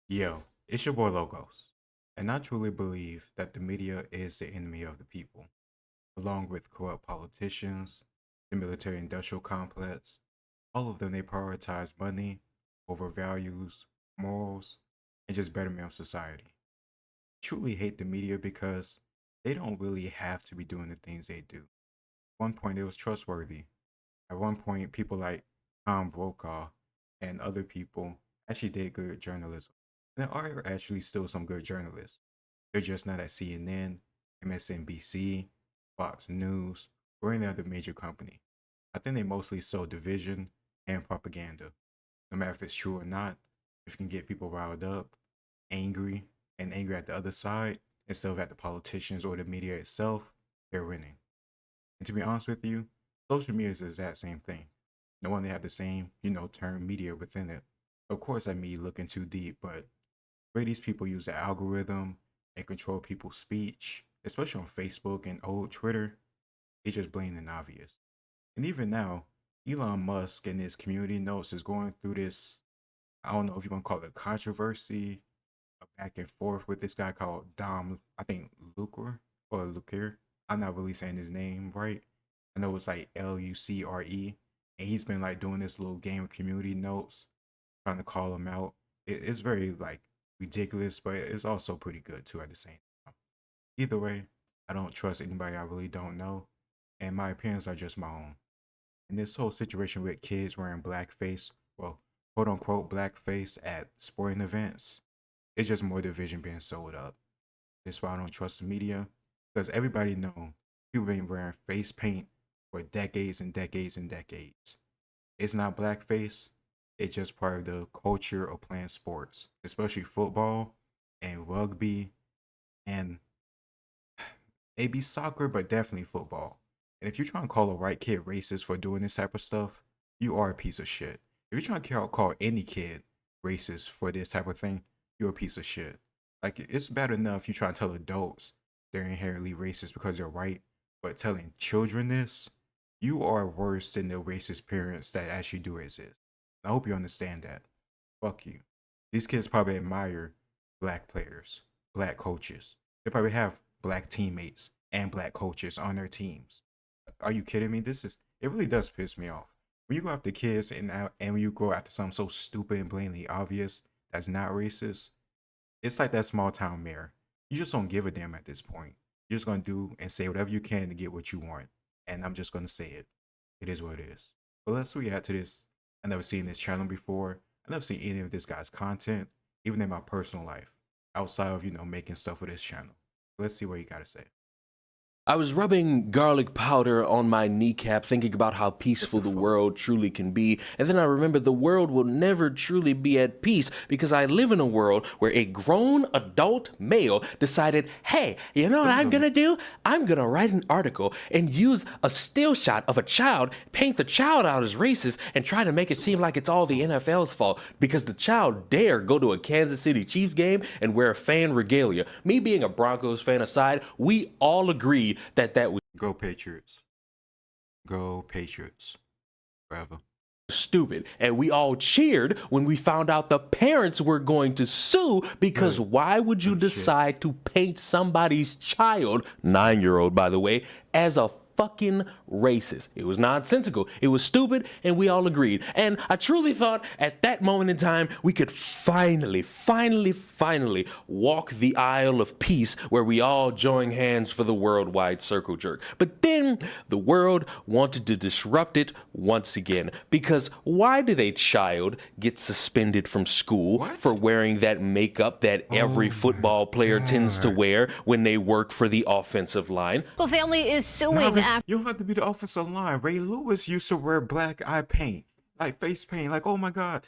Yo, it's your boy Logos, and I truly believe that the media is the enemy of the people, along with corrupt politicians, the military industrial complex. All of them, they prioritize money over values, morals, and just betterment of society. Truly hate the media because they don't really have to be doing the things they do. At one point, it was trustworthy. At one point, people like Tom Brokaw and other people actually did good journalism. And there are actually still some good journalists. They're just not at CNN, MSNBC, Fox News, or any other major company. I think they mostly sow division and propaganda. No matter if it's true or not, if you can get people riled up, angry, and angry at the other side, instead of at the politicians or the media itself, they're winning. And to be honest with you, social media is the exact same thing. No one they have the same, term media within it. Of course, I mean looking too deep, but the way these people use the algorithm and control people's speech, especially on Facebook and old Twitter, it's just blatant and obvious. And even now, Elon Musk and his community notes is going through this, I don't know if you want to call it controversy, a back and forth with this guy called Dom, I think Lucre or Lucre. I'm not really saying his name right. I know it's like Lucre, and he's been like doing this little game of community notes, trying to call him out. It's very like ridiculous, but it's also pretty good too at the same time. Either way, I don't trust anybody I really don't know, and my opinions are just my own. And this whole situation with kids wearing blackface, well, quote unquote blackface at sporting events, it's just more division being sold up. That's why I don't trust the media, because everybody know people been wearing face paint for decades and decades and decades. It's not blackface. It's just part of the culture of playing sports, especially football and rugby and maybe soccer, but definitely football. And if you're trying to call a white kid racist for doing this type of stuff, you are a piece of shit. If you're trying to call any kid racist for this type of thing, you're a piece of shit. Like it's bad enough you try to tell adults they're inherently racist because they're white, but telling children this, you are worse than the racist parents that actually do exist. I hope you understand that. Fuck you. These kids probably admire black players, black coaches. They probably have black teammates and black coaches on their teams. Are you kidding me? It really does piss me off. When you go after kids and when you go after something so stupid and blatantly obvious that's not racist, it's like that small town mayor. You just don't give a damn at this point. You're just gonna do and say whatever you can to get what you want. And I'm just gonna say it. It is what it is. But let's react to this. I never seen this channel before. I never seen any of this guy's content, even in my personal life, outside of making stuff for this channel. Let's see what you gotta say. I was rubbing garlic powder on my kneecap, thinking about how What peaceful the the fuck? world truly can be, and then I remembered the world will never truly be at peace because I live in a world where a grown adult male decided, hey, you know what Look at I'm them. gonna do? I'm gonna write an article and use a still shot of a child, paint the child out as racist, and try to make it seem like it's all the NFL's fault because the child dare go to a Kansas City Chiefs game and wear fan regalia. Me being a Broncos fan aside, we all agreed that was Go Patriots. Go Patriots. Forever. stupid. And we all cheered when we found out the parents were going to sue because Good. why would you Good shit. decide to paint somebody's child, 9-year-old by the way, as a fucking racist? It was nonsensical. It was stupid, and we all agreed. And I truly thought at that moment in time we could finally walk the aisle of peace where we all join hands for the worldwide circle jerk. But then the world wanted to disrupt it once again. Because why did a child get suspended from school What? for wearing that makeup that every Oh my football player tends to god. wear when they work for the offensive line? The family is Nah, suing Ray, after you don't have to be the offensive line. Ray Lewis used to wear black eye paint, like face paint. Like, oh my god.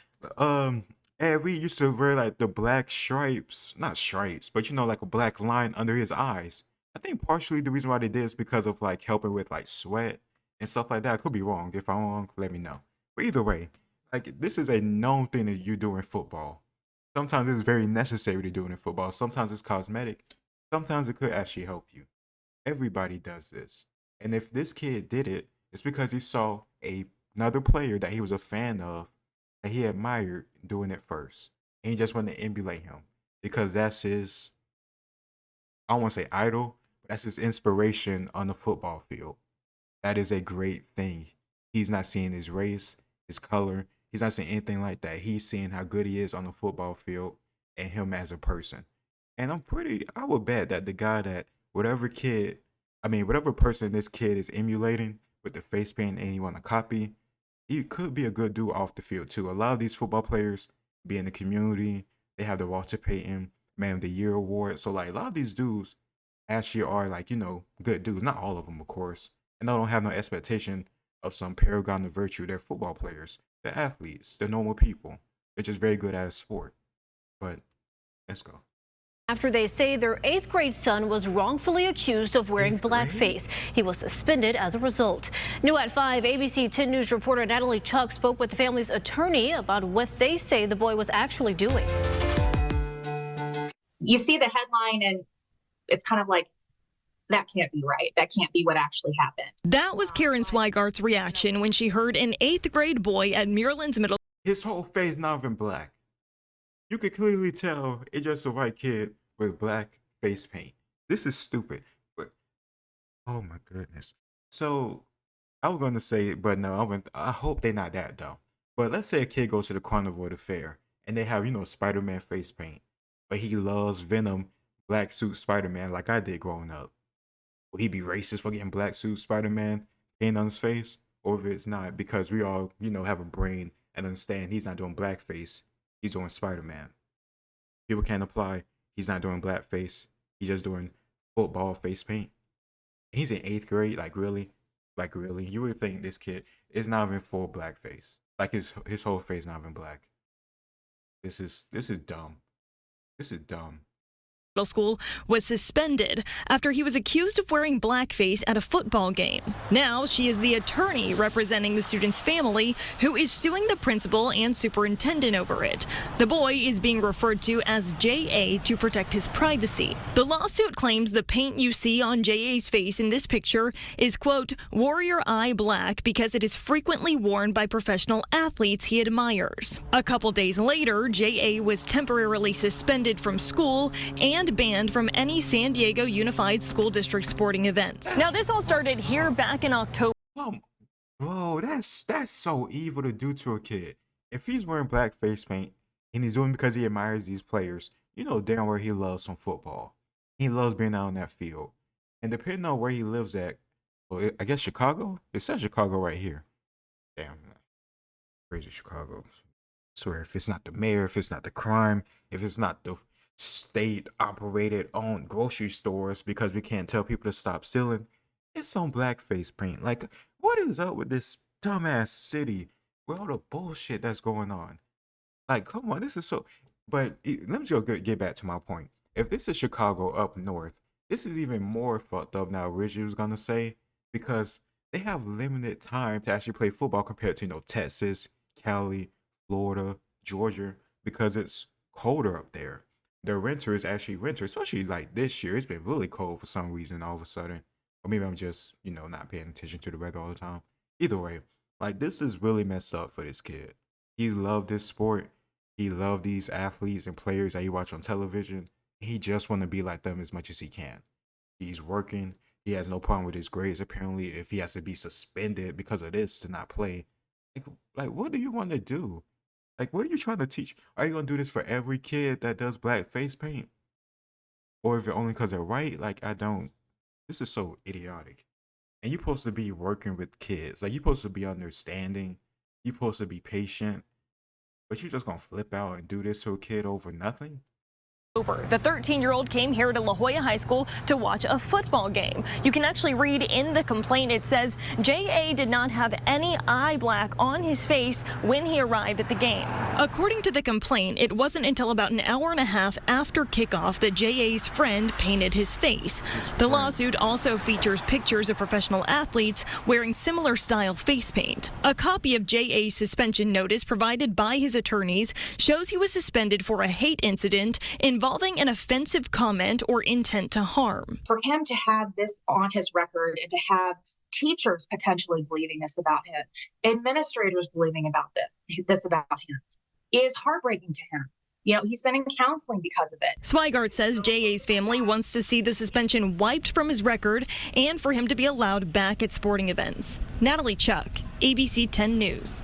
And we used to wear like the black stripes, not stripes, but like a black line under his eyes. I think partially the reason why they did is because of like helping with like sweat and stuff like that. I could be wrong. If I'm wrong, let me know. But either way, like this is a known thing that you do in football. Sometimes it's very necessary to do it in football. Sometimes it's cosmetic. Sometimes it could actually help you. Everybody does this. And if this kid did it, it's because he saw another player that he was a fan of, that he admired doing it first. and he just want to emulate him because that's his, I don't want to say idol, but that's his inspiration on the football field. That is a great thing. He's not seeing his race, his color. He's not seeing anything like that. He's seeing how good he is on the football field and him as a person. And I would bet that the guy that whatever kid, whatever person this kid is emulating with the face paint and you want to copy, he could be a good dude off the field too. A lot of these football players be in the community. They have the Walter Payton Man of the Year award. So like a lot of these dudes actually are like, good dudes. Not all of them, of course. And I don't have no expectation of some paragon of virtue. They're football players. They're athletes. They're normal people. They're just very good at a sport. But let's go. After they say their 8th grade son was wrongfully accused of wearing blackface. He was suspended as a result. New at 5, ABC 10 News reporter Natalie Chuck spoke with the family's attorney about what they say the boy was actually doing. You see the headline and it's kind of like, that can't be right. That can't be what actually happened. That was Karen Swigart's reaction when she heard an 8th grade boy at Maryland's Middle. His whole face not even black. You could clearly tell it's just a white kid with black face paint. This is stupid. But oh my goodness. So I was gonna say, but no, I hope they're not that dumb. But let's say a kid goes to the carnival or the fair and they have, Spider-Man face paint, but he loves Venom black suit Spider-Man like I did growing up. Will he be racist for getting black suit Spider-Man paint on his face? Or if it's not, because we all, have a brain and understand he's not doing blackface, he's doing Spider-Man. People can't apply, he's not doing blackface, he's just doing football face paint. He's in 8th grade, like really? Like really? You would think this kid is not even full blackface. Like his whole face not even black. This is dumb. This is dumb. School was suspended after he was accused of wearing blackface at a football game. Now she is the attorney representing the student's family who is suing the principal and superintendent over it. The boy is being referred to as J.A. to protect his privacy. The lawsuit claims the paint you see on J.A.'s face in this picture is, quote, warrior eye black because it is frequently worn by professional athletes he admires. A couple days later, J.A. was temporarily suspended from school and banned from any San Diego Unified School District sporting events. Now, this all started here back in October. Bro, that's so evil to do to a kid. If he's wearing black face paint and he's doing it because he admires these players, damn well he loves some football. He loves being out on that field. And depending on where he lives at, well, I guess Chicago? It says Chicago right here. Damn, crazy Chicago. I swear, if it's not the mayor, if it's not the crime, if it's not the state operated owned grocery stores because we can't tell people to stop stealing, it's some blackface paint. Like, what is up with this dumbass city with all the bullshit that's going on? Like, come on, this is so. But let me just get back to my point. If this is Chicago up north, this is even more fucked up now. Richie was gonna say, because they have limited time to actually play football compared to Texas, Cali, Florida, Georgia, because it's colder up there. The winter is actually winter, especially like this year. It's been really cold for some reason all of a sudden. Or maybe I'm just, not paying attention to the weather all the time. Either way, like this is really messed up for this kid. He loved this sport. He loved these athletes and players that he watch on television. He just want to be like them as much as he can. He's working. He has no problem with his grades, apparently. If he has to be suspended because of this to not play, like what do you want to do? Like, what are you trying to teach? Are you going to do this for every kid that does black face paint? Or if it only because they're white? Like, I don't. This is so idiotic. And you're supposed to be working with kids. Like, you're supposed to be understanding. You're supposed to be patient. But you're just going to flip out and do this to a kid over nothing? The 13-year-old came here to La Jolla High School to watch a football game. You can actually read in the complaint, it says J.A. did not have any eye black on his face when he arrived at the game. According to the complaint, it wasn't until about an hour and a half after kickoff that J.A.'s friend painted his face. The lawsuit also features pictures of professional athletes wearing similar style face paint. A copy of J.A.'s suspension notice provided by his attorneys shows he was suspended for a hate incident involving an offensive comment or intent to harm. For him to have this on his record and to have teachers potentially believing this about him, administrators believing about this about him, is heartbreaking to him. He's been in counseling because of it. Swigart says J.A.'s family wants to see the suspension wiped from his record and for him to be allowed back at sporting events. Natalie Chuck, ABC 10 News.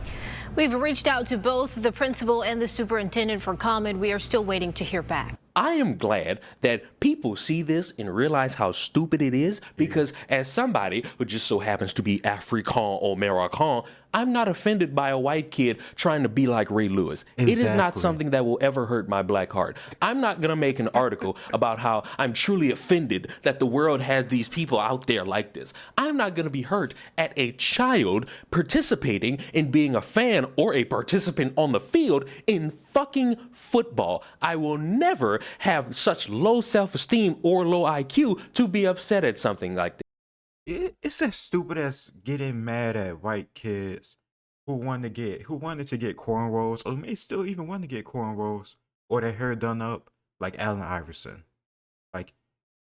We've reached out to both the principal and the superintendent for comment. We are still waiting to hear back. I am glad that people see this and realize how stupid it is, because as somebody who just so happens to be African or American, I'm not offended by a white kid trying to be like Ray Lewis. It is not something that will ever hurt my black heart. I'm not going to make an article about how I'm truly offended that the world has these people out there like this. I'm not going to be hurt at a child participating in being a fan or a participant on the field in fucking football. I will never have such low self-esteem or low IQ to be upset at something like this. It's as stupid as getting mad at white kids who wanted to get cornrows, or may still even want to get cornrows or their hair done up, like Allen Iverson. Like,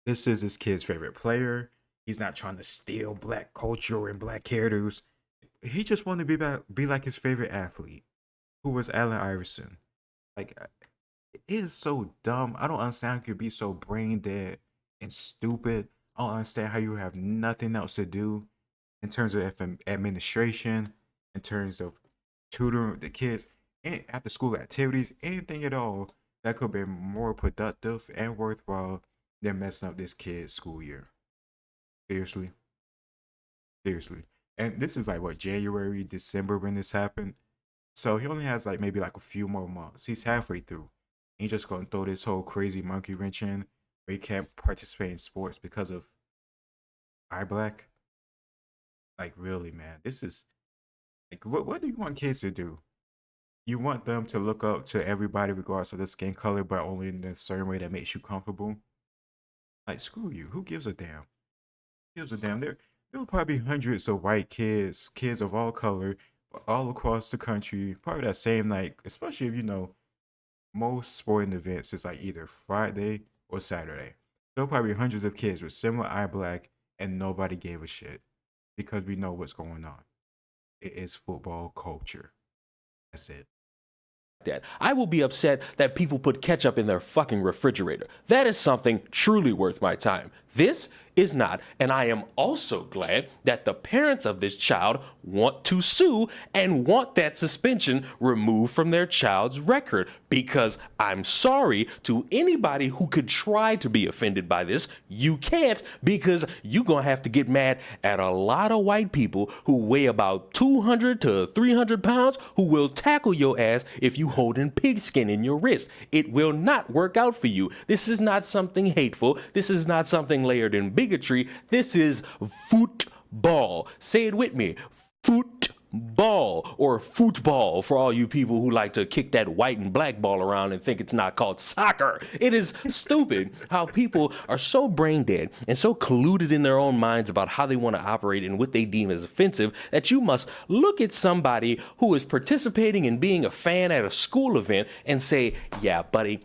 this is his kid's favorite player. He's not trying to steal black culture and black hairdos. He just wanted to be like his favorite athlete, who was Allen Iverson. Like, it is so dumb. I don't understand how you could be so brain dead and stupid. I don't understand how you have nothing else to do in terms of administration, in terms of tutoring the kids, and after school activities, anything at all that could be more productive and worthwhile than messing up this kid's school year. Seriously. Seriously. And this is like what, January, December when this happened. So he only has like maybe like a few more months. He's halfway through. He's just gonna throw this whole crazy monkey wrench in where he can't participate in sports because of eye black. Like, really, man, this is like, what do you want kids to do? You want them to look up to everybody regardless of their skin color, but only in a certain way that makes you comfortable? Like, screw you. Who gives a damn? Who gives a damn? There will probably be hundreds of white kids of all color, all across the country, probably that same night, especially if most sporting events is like either Friday or Saturday. There'll probably be hundreds of kids with similar eye black, and nobody gave a shit because we know what's going on. It is football culture. That's it. That I will be upset that people put ketchup in their fucking refrigerator. That is something truly worth my time. This is not, and I am also glad that the parents of this child want to sue and want that suspension removed from their child's record, because I'm sorry to anybody who could try to be offended by this. You can't, because you're gonna have to get mad at a lot of white people who weigh about 200 to 300 pounds who will tackle your ass if you holding pigskin in your wrist. It will not work out for you. This is not something hateful. This is not something layered in bigotry. This is football. Say it with me. Football, or football for all you people who like to kick that white and black ball around and think it's not called soccer. It is stupid how people are so brain dead and so colluded in their own minds about how they want to operate and what they deem as offensive that you must look at somebody who is participating in being a fan at a school event and say, yeah, buddy,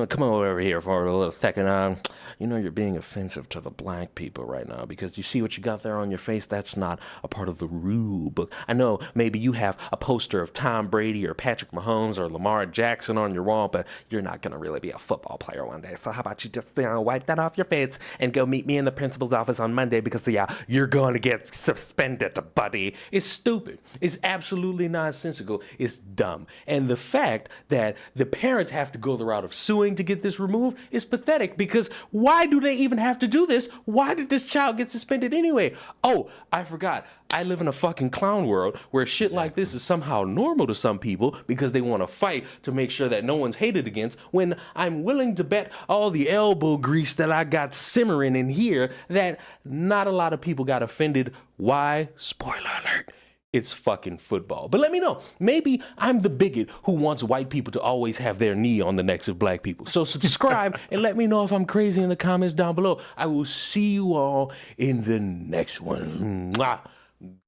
come over here for a little second. You're being offensive to the black people right now because you see what you got there on your face? That's not a part of the rule book. I know maybe you have a poster of Tom Brady or Patrick Mahomes or Lamar Jackson on your wall, but you're not going to really be a football player one day. So how about you just wipe that off your face and go meet me in the principal's office on Monday, because you're going to get suspended, buddy. It's stupid. It's absolutely nonsensical. It's dumb. And the fact that the parents have to go the route of suing to get this removed is pathetic, because why do they even have to do this? Why did this child get suspended anyway? Oh, I forgot. I live in a fucking clown world where shit like this is somehow normal to some people because they want to fight to make sure that no one's hated against, when I'm willing to bet all the elbow grease that I got simmering in here that not a lot of people got offended. Why? Spoiler alert. It's fucking football. But let me know. Maybe I'm the bigot who wants white people to always have their knee on the necks of black people. So subscribe and let me know if I'm crazy in the comments down below. I will see you all in the next one. Mwah.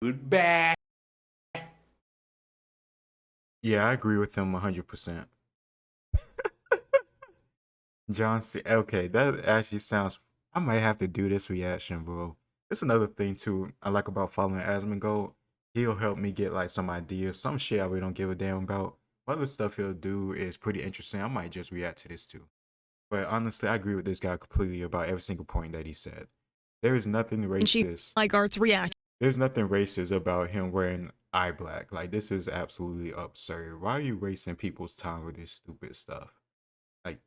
Goodbye. Yeah, I agree with him 100%. John C. Okay, that actually sounds. I might have to do this reaction, bro. That's another thing too I like about following Asmongold. He'll help me get like some ideas, some shit I really don't give a damn about. Some other stuff he'll do is pretty interesting. I might just react to this too. But honestly, I agree with this guy completely about every single point that he said. There is nothing And she racist. like Art's reaction. There's nothing racist about him wearing eye black. Like, this is absolutely absurd. Why are you wasting people's time with this stupid stuff? Like,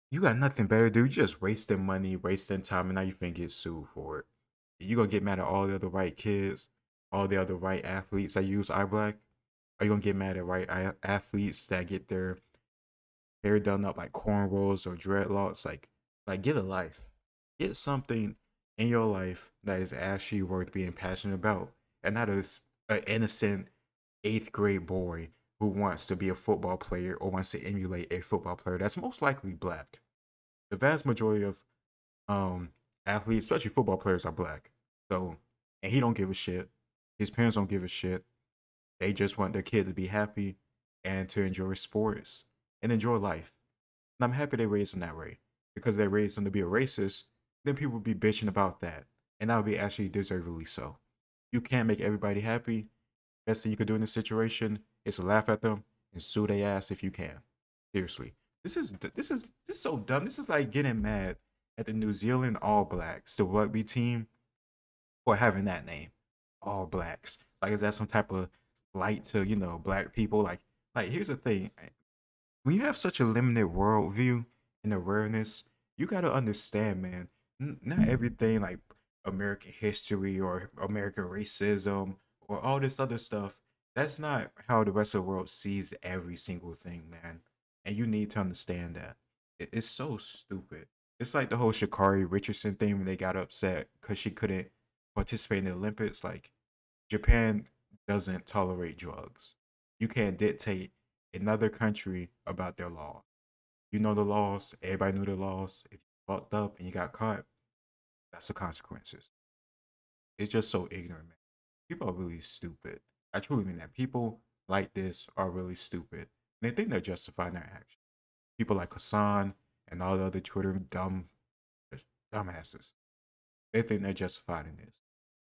you got nothing better to do. You just wasting money, wasting time, and now you finna get sued for it. You gonna get mad at all the other white kids, all the other white athletes that use eye black? Are you gonna get mad at white athletes that get their hair done up like cornrows or dreadlocks? Like get a life. Get something in your life that is actually worth being passionate about, and not as an innocent 8th grade boy who wants to be a football player or wants to emulate a football player that's most likely black. The vast majority of um athletes, especially football players, are black. So, and he don't give a shit. His parents don't give a shit. They just want their kid to be happy and to enjoy sports and enjoy life. And I'm happy they raised him that way. Because they raised him to be a racist, then people would be bitching about that. And that would be actually deservedly so. You can't make everybody happy. Best thing you could do in this situation is to laugh at them and sue their ass if you can. Seriously. This is so dumb. This is like getting mad at the New Zealand All Blacks, the rugby team, for having that name. All Blacks. Like, is that some type of slight to, black people? Like here's the thing. When you have such a limited worldview and awareness, you gotta understand, man. Not everything like American history or American racism or all this other stuff. That's not how the rest of the world sees every single thing, man. And you need to understand that. It's so stupid. It's like the whole Shakari Richardson thing when they got upset because she couldn't participate in the Olympics. Like, Japan doesn't tolerate drugs. You can't dictate another country about their law. You know the laws. Everybody knew the laws. If you fucked up and you got caught, that's the consequences. It's just so ignorant, man. People are really stupid. I truly mean that. People like this are really stupid. And they think they're justifying their actions. People like Hassan and all the other Twitter dumbasses. They think they're justified in this.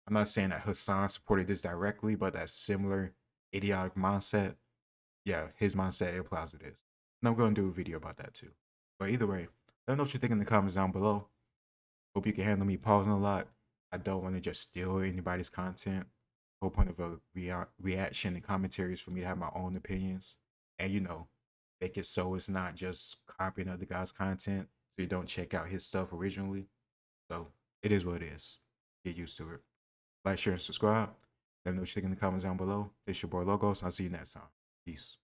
I'm not saying that Hassan supported this directly, but that similar idiotic mindset, yeah, his mindset applies to this. And I'm going to do a video about that too. But either way, let me know what you think in the comments down below. Hope you can handle me pausing a lot. I don't want to just steal anybody's content. The whole point of a reaction and commentary is for me to have my own opinions. And, make it so it's not just copying other guys' content. So you don't check out his stuff originally. So it is what it is. Get used to it. Like, share, and subscribe. Let me know what you think in the comments down below. This your boy Logos. I'll see you next time. Peace.